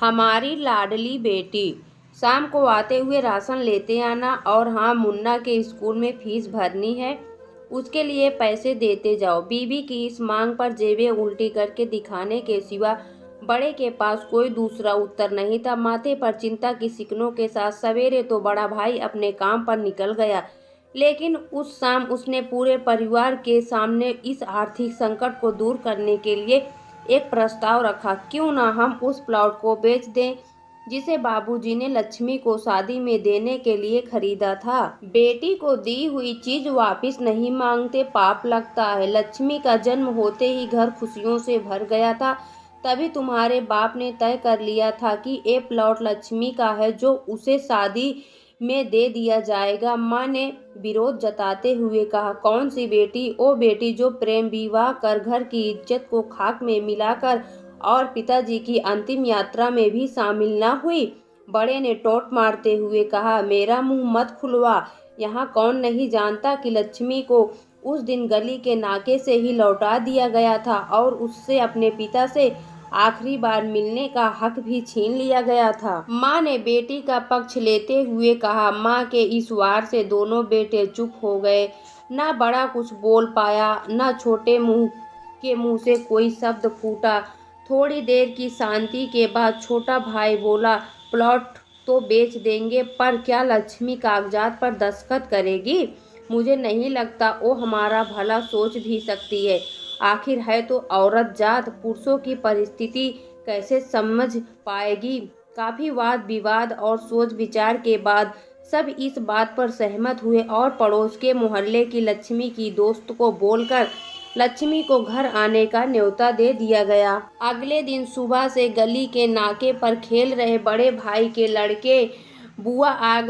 हमारी लाडली बेटी, शाम को आते हुए राशन लेते आना। और हाँ, मुन्ना के स्कूल में फीस भरनी है, उसके लिए पैसे देते जाओ। बीबी की इस मांग पर जेबें उल्टी करके दिखाने के सिवा बड़े के पास कोई दूसरा उत्तर नहीं था। माथे पर चिंता की सिकनों के साथ सवेरे तो बड़ा भाई अपने काम पर निकल गया, लेकिन उस शाम उसने पूरे परिवार के सामने इस आर्थिक संकट को दूर करने के लिए एक प्रस्ताव रखा। क्यों ना हम उस प्लॉट को बेच दें जिसे बाबूजी ने लक्ष्मी को शादी में देने के लिए खरीदा था। बेटी को दी हुई चीज वापस नहीं मांगते, पाप लगता है। लक्ष्मी का जन्म होते ही घर खुशियों से भर गया था। तभी तुम्हारे बाप ने तय कर लिया था कि ये प्लॉट लक्ष्मी का है, जो उसे शादी में दे दिया जाएगा। माँ ने विरोध जताते हुए कहा, कौन सी बेटी? ओ बेटी जो प्रेम विवाह कर घर की इज्जत को खाक में मिलाकर और पिताजी की अंतिम यात्रा में भी शामिल न हुई। बड़े ने टोंट मारते हुए कहा, मेरा मुंह मत खुलवा। यहाँ कौन नहीं जानता कि लक्ष्मी को उस दिन गली के नाके से ही लौटा दिया गया था और उससे अपने पिता से आखिरी बार मिलने का हक भी छीन लिया गया था। माँ ने बेटी का पक्ष लेते हुए कहा। माँ के इस वार से दोनों बेटे चुप हो गए। न बड़ा कुछ बोल पाया, न छोटे मुंह से कोई शब्द फूटा। थोड़ी देर की शांति के बाद छोटा भाई बोला, प्लॉट तो बेच देंगे, पर क्या लक्ष्मी कागजात पर दस्तखत करेगी? मुझे नहीं लगता वो हमारा भला सोच भी सकती है। आखिर है तो औरत जात, पुरुषों की परिस्थिति कैसे समझ पाएगी? काफी वाद विवाद और सोच विचार के बाद सब इस बात पर सहमत हुए और पड़ोस के मोहल्ले की लक्ष्मी की दोस्त को बोलकर लक्ष्मी को घर आने का न्योता दे दिया गया। अगले दिन सुबह से गली के नाके पर खेल रहे बड़े भाई के लड़के बुआ आ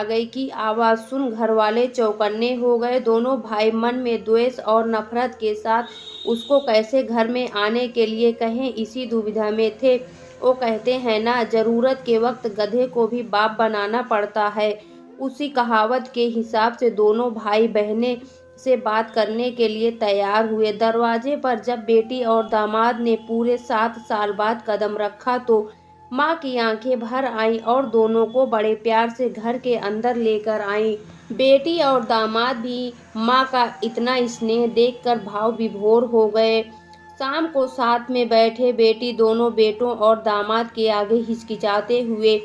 गई की आवाज सुन घर वाले चौकन्ने हो गए। दोनों भाई मन में द्वेष और नफरत के साथ उसको कैसे घर में आने के लिए कहें, इसी दुविधा में थे। वो कहते हैं ना, जरूरत के वक्त गधे को भी बाप बनाना पड़ता है। उसी कहावत के हिसाब से दोनों भाई बहनें से बात करने के लिए तैयार हुए। दरवाजे पर जब बेटी और दामाद ने पूरे 7 साल बाद कदम रखा तो माँ की आंखें भर आईं और दोनों को बड़े प्यार से घर के अंदर लेकर आईं। बेटी और दामाद भी माँ का इतना स्नेह देखकर भाव विभोर हो गए। शाम को साथ में बैठे बेटी दोनों बेटों और दामाद के आगे हिचकिचाते हुए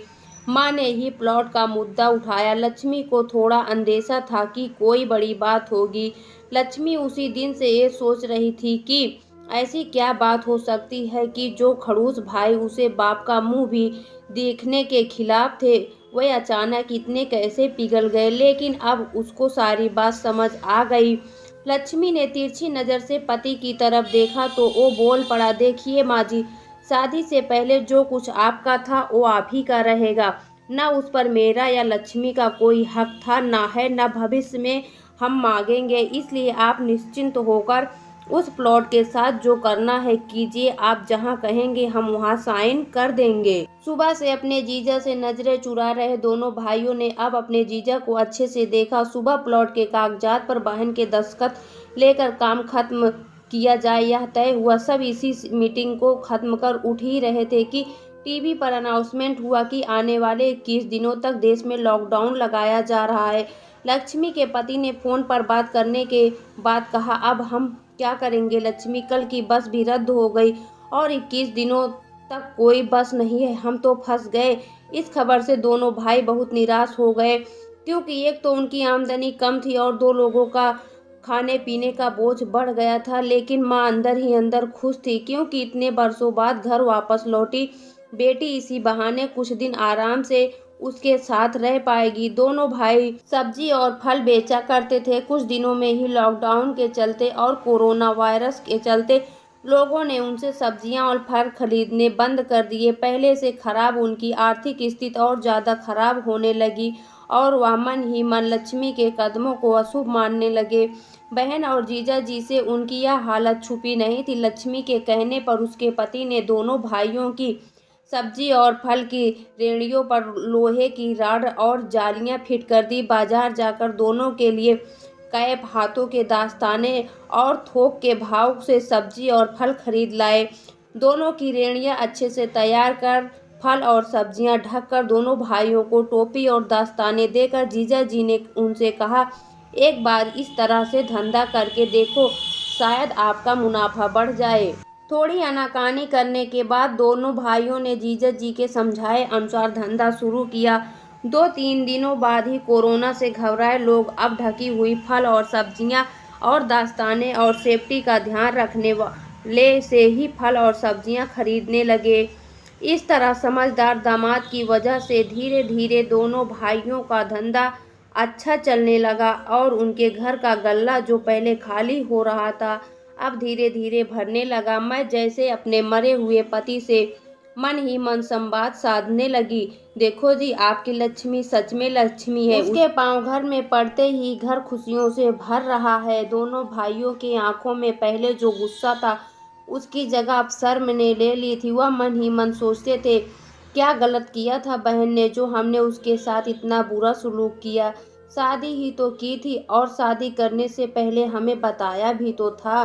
माँ ने ही प्लॉट का मुद्दा उठाया। लक्ष्मी को थोड़ा अंदेशा था कि कोई बड़ी बात होगी। लक्ष्मी उसी दिन से ये सोच रही थी कि ऐसी क्या बात हो सकती है कि जो खड़ूस भाई उसे बाप का मुंह भी देखने के खिलाफ थे, वे अचानक इतने कैसे पिघल गए। लेकिन अब उसको सारी बात समझ आ गई। लक्ष्मी ने तिरछी नज़र से पति की तरफ देखा तो वो बोल पड़ा, देखिए माँ जी, शादी से पहले जो कुछ आपका था वो आप ही का रहेगा। न उस पर मेरा या लक्ष्मी का कोई हक था, ना है, न भविष्य में हम मांगेंगे। इसलिए आप निश्चिंत होकर उस प्लॉट के साथ जो करना है कीजिए। आप जहां कहेंगे हम वहां साइन कर देंगे। सुबह से अपने जीजा से नजरें चुरा रहे दोनों भाइयों ने अब अपने जीजा को अच्छे से देखा। सुबह प्लॉट के कागजात पर बहन के दस्तखत लेकर काम खत्म किया जाए, यह तय हुआ। सब इसी मीटिंग को खत्म कर उठ ही रहे थे कि टीवी पर अनाउंसमेंट हुआ कि आने वाले 21 दिनों तक देश में लॉकडाउन लगाया जा रहा है। लक्ष्मी के पति ने फोन पर बात करने के बाद कहा, अब हम क्या करेंगे लक्ष्मी? कल की बस भी रद्द हो गई और 21 दिनों तक कोई बस नहीं है, हम तो फंस गए। इस खबर से दोनों भाई बहुत निराश हो गए, क्योंकि एक तो उनकी आमदनी कम थी और 2 लोगों का खाने पीने का बोझ बढ़ गया था। लेकिन माँ अंदर ही अंदर खुश थी, क्योंकि इतने बरसों बाद घर वापस लौटी बेटी इसी बहाने कुछ दिन आराम से उसके साथ रह पाएगी। दोनों भाई सब्जी और फल बेचा करते थे। कुछ दिनों में ही लॉकडाउन के चलते और कोरोना वायरस के चलते लोगों ने उनसे सब्जियां और फल खरीदने बंद कर दिए। पहले से खराब उनकी आर्थिक स्थिति और ज़्यादा खराब होने लगी और वह मन ही मन लक्ष्मी के कदमों को अशुभ मानने लगे। बहन और जीजा जी से उनकी यह हालत छुपी नहीं थी। लक्ष्मी के कहने पर उसके पति ने दोनों भाइयों की सब्जी और फल की रेहड़ियों पर लोहे की राड और जालियां फिट कर दी। बाजार जाकर दोनों के लिए कैप, हाथों के दास्ताने और थोक के भाव से सब्जी और फल खरीद लाए। दोनों की रेहड़ियां अच्छे से तैयार कर फल और सब्जियां ढककर दोनों भाइयों को टोपी और दस्ताने देकर जीजा जी ने उनसे कहा, एक बार इस तरह से धंधा करके देखो, शायद आपका मुनाफा बढ़ जाए। थोड़ी आनाकानी करने के बाद दोनों भाइयों ने जीजा जी के समझाए अनुसार धंधा शुरू किया। 2-3 दिनों बाद ही कोरोना से घबराए लोग अब ढकी हुई फल और सब्जियां और दस्ताने और सेफ्टी का ध्यान रखने वाले से ही फल और सब्जियां खरीदने लगे। इस तरह समझदार दामाद की वजह से धीरे धीरे दोनों भाइयों का धंधा अच्छा चलने लगा और उनके घर का गल्ला जो पहले खाली हो रहा था अब धीरे धीरे भरने लगा। मैं जैसे अपने मरे हुए पति से मन ही मन संवाद साधने लगी। देखो जी, आपकी लक्ष्मी सच में लक्ष्मी है। उसके पांव घर में पड़ते ही घर खुशियों से भर रहा है। दोनों भाइयों की आंखों में पहले जो गुस्सा था उसकी जगह अब शर्म ने ले ली थी। वह मन ही मन सोचते थे, क्या गलत किया था बहन ने जो हमने उसके साथ इतना बुरा सलूक किया। शादी ही तो की थी और शादी करने से पहले हमें बताया भी तो था।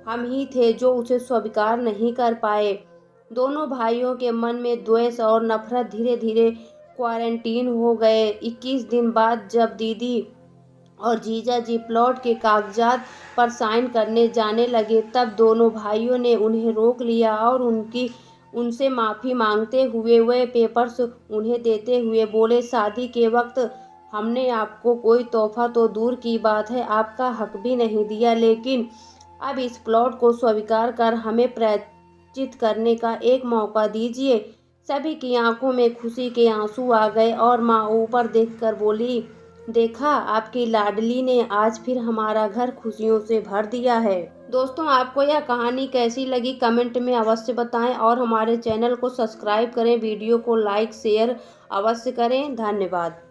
हम ही थे जो उसे स्वीकार नहीं कर पाए। दोनों भाइयों के मन में द्वेष और नफरत धीरे धीरे क्वारंटीन हो गए। 21 दिन बाद जब दीदी और जीजा जी प्लॉट के कागजात पर साइन करने जाने लगे तब दोनों भाइयों ने उन्हें रोक लिया और उनसे माफ़ी मांगते हुए वे पेपर्स उन्हें देते हुए बोले, शादी के वक्त हमने आपको कोई तोहफा तो दूर की बात है आपका हक भी नहीं दिया, लेकिन अब इस प्लॉट को स्वीकार कर हमें प्रायश्चित करने का एक मौका दीजिए। सभी की आंखों में खुशी के आंसू आ गए और माँ ऊपर देखकर बोली, देखा आपकी लाडली ने आज फिर हमारा घर खुशियों से भर दिया है। दोस्तों, आपको यह कहानी कैसी लगी कमेंट में अवश्य बताएं और हमारे चैनल को सब्सक्राइब करें, वीडियो को लाइक शेयर अवश्य करें। धन्यवाद।